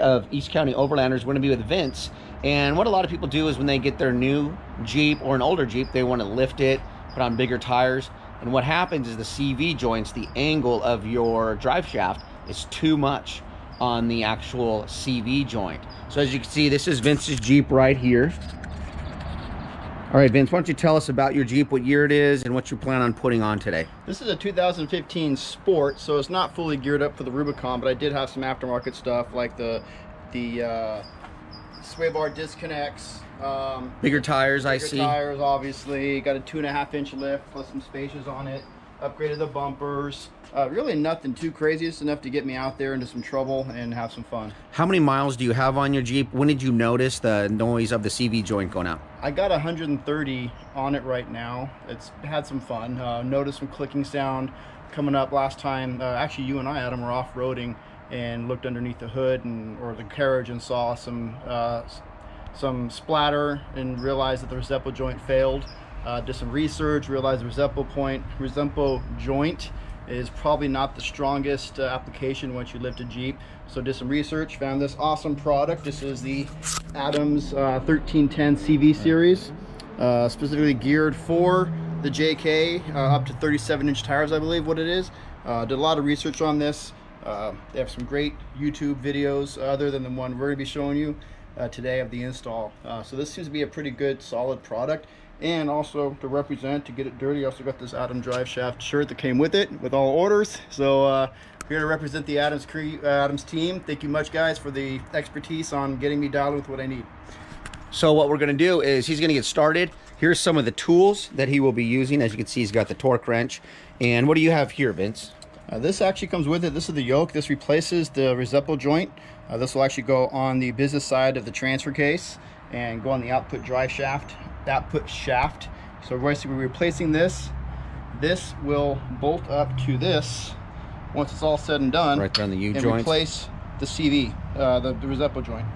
Of East County Overlanders. We're going to be with Vince, and what a lot of people do is when they get their new Jeep or an older Jeep, they want to lift it, put on bigger tires, and what happens is the CV joints, the angle of your drive shaft is too much on the actual CV joint. So as you can see, this is Vince's Jeep right here. All right, Vince, why don't you tell us about your Jeep, what year it is, and what you plan on putting on today? This is a 2015 Sport, so it's not fully geared up for the Rubicon, but I did have some aftermarket stuff like the sway bar disconnects. Bigger tires, I see. Bigger tires, obviously. Got a 2.5-inch lift plus some spaces on it. Upgraded the bumpers. Really nothing too crazy. It's enough to get me out there into some trouble and have some fun. How many miles do you have on your Jeep? When did you notice the noise of the CV joint going out? I got 130 on it right now. It's had some fun. Noticed some clicking sound coming up last time. Actually, you and I, Adam, were off-roading and looked underneath the hood or the carriage and saw some splatter and realized that the Receptacle joint failed. Did some research, realized the Receptacle joint is probably not the strongest application once you lift a Jeep. So did some research, found this awesome product. This is the ADAMS 1310 CV series, specifically geared for the JK, up to 37-inch tires, I believe what it is. Did a lot of research on this. They have some great YouTube videos other than the one we're going to be showing you today of the install. So this seems to be a pretty good, solid product. And also to represent, to get it dirty, I also got this ADAMS Driveshaft shirt that came with it, with all orders. So we're here to represent the ADAMS team. Thank you much, guys, for the expertise on getting me dialed with what I need. So what we're going to do is he's going to get started. Here's some of the tools that he will be using. As you can see, he's got the torque wrench. And what do you have here, Vince? This actually comes with it. This is the yoke. This replaces the Receptacle joint. This will actually go on the business side of the transfer case and go on the output shaft. So we're replacing this. This will bolt up to this once it's all said and done. Right there on the U joint. And replace the CV, the Receptacle joint.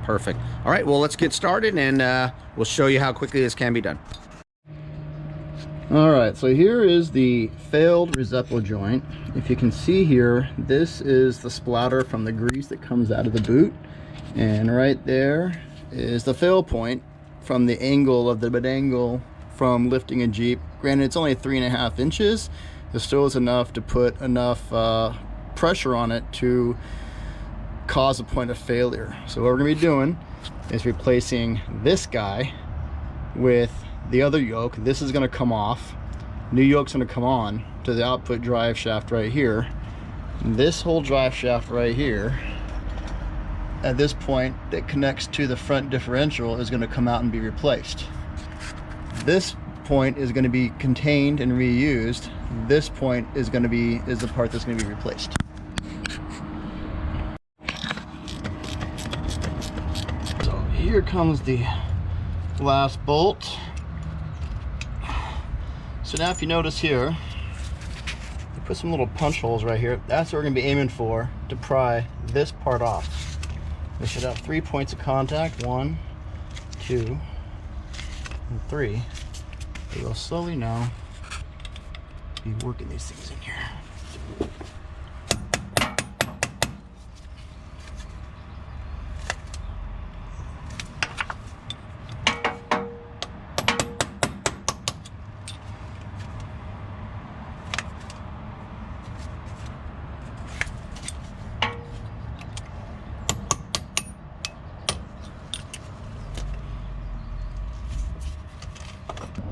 Perfect. All right, well, let's get started, and we'll show you how quickly this can be done. All right, so here is the failed Receptacle joint. If you can see here, this is the splatter from the grease that comes out of the boot, and right there is the fail point from the angle of the bedangle from lifting a Jeep. Granted, it's only 3.5 inches. It still is enough to put enough pressure on it to cause a point of failure. So what we're gonna be doing is replacing this guy with the other yoke. This is gonna come off. New yoke's gonna come on to the output drive shaft right here. This whole drive shaft right here, at this point that connects to the front differential, is going to come out and be replaced. This point is going to be contained and reused. This point is going to be the part that's going to be replaced. So here comes the last bolt. So now if you notice here, you put some little punch holes right here. That's what we're going to be aiming for to pry this part off. We should have 3 points of contact, 1, 2, and 3. We will slowly now be working these things in here.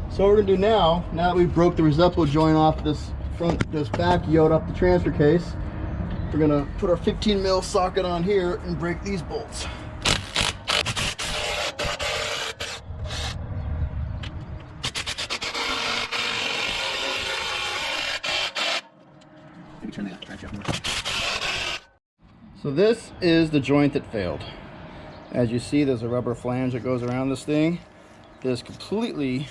So what we're gonna do now that we broke the Receptacle joint off this back yoke off the transfer case, we're gonna put our 15 mil socket on here and break these bolts. So this is the joint that failed. As you see, there's a rubber flange that goes around this thing. It is completely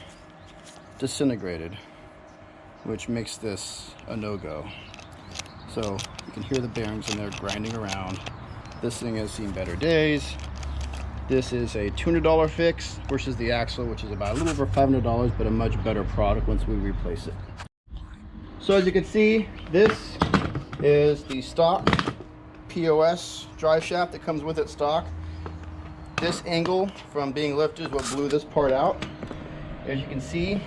disintegrated, which makes this a no-go. So you can hear the bearings in there grinding around. This thing has seen better days. This is a $200 fix versus the axle, which is about a little over $500, but a much better product once we replace it. So as you can see, this is the stock POS drive shaft that comes with it stock. This angle from being lifted is what blew this part out. As you can see,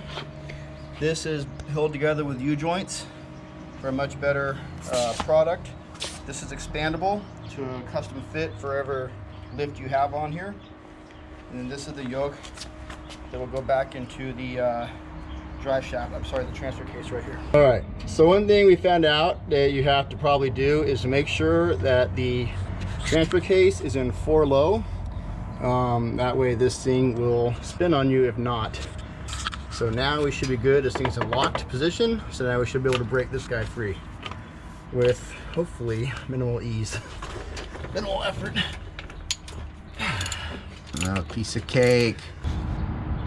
this is held together with U-joints for a much better product. This is expandable to a custom fit for whatever lift you have on here. And then this is the yoke that will go back into the drive shaft. I'm sorry, the transfer case right here. All right, so one thing we found out that you have to probably do is to make sure that the transfer case is in 4 low. That way this thing will spin on you if not. So now we should be good. This thing's in locked position, so now we should be able to break this guy free with hopefully minimal ease. Minimal effort. Oh, piece of cake.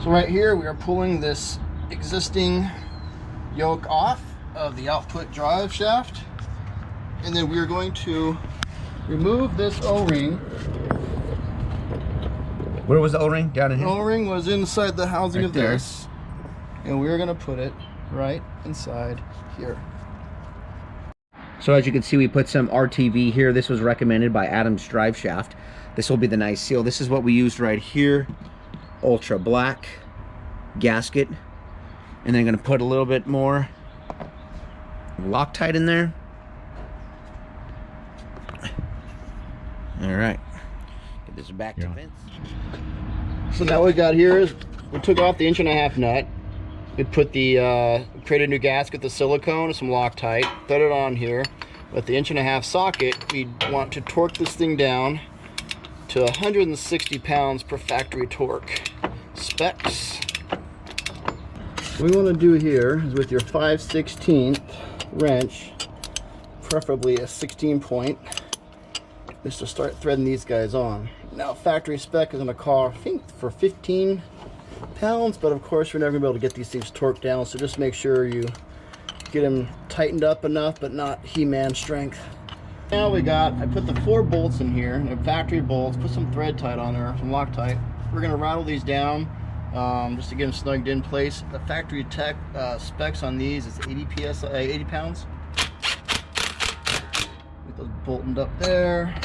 So right here we are pulling this existing yoke off of the output drive shaft, and then we are going to remove this O-ring. Where was the O-ring? Down in here? The O-ring was inside the housing right of there. this, and we're going to put it right inside here. So as you can see, we put some RTV here. This was recommended by ADAMS Driveshaft. This will be the nice seal. This is what we used right here. Ultra black gasket. And then I'm going to put a little bit more Loctite in there. All right. Get this back to Vince. So now what we got here is we took off the 1.5-inch nut. We put the created a new gasket, the silicone, some Loctite, thread it on here. With the 1.5-inch socket, we want to torque this thing down to 160 pounds per factory torque. Specs. What we want to do here is with your 5/16 wrench, preferably a 16 point, is to start threading these guys on. Now factory spec is in a car, I think for 15 pounds, but of course you're never gonna be able to get these things torqued down, so just make sure you get them tightened up enough but not He-Man strength. Now I put the 4 bolts in here, they're factory bolts, put some thread tight on there, some Loctite. We're gonna rattle these down just to get them snugged in place. The factory tech specs on these is 80 pounds. Get those bolted up there.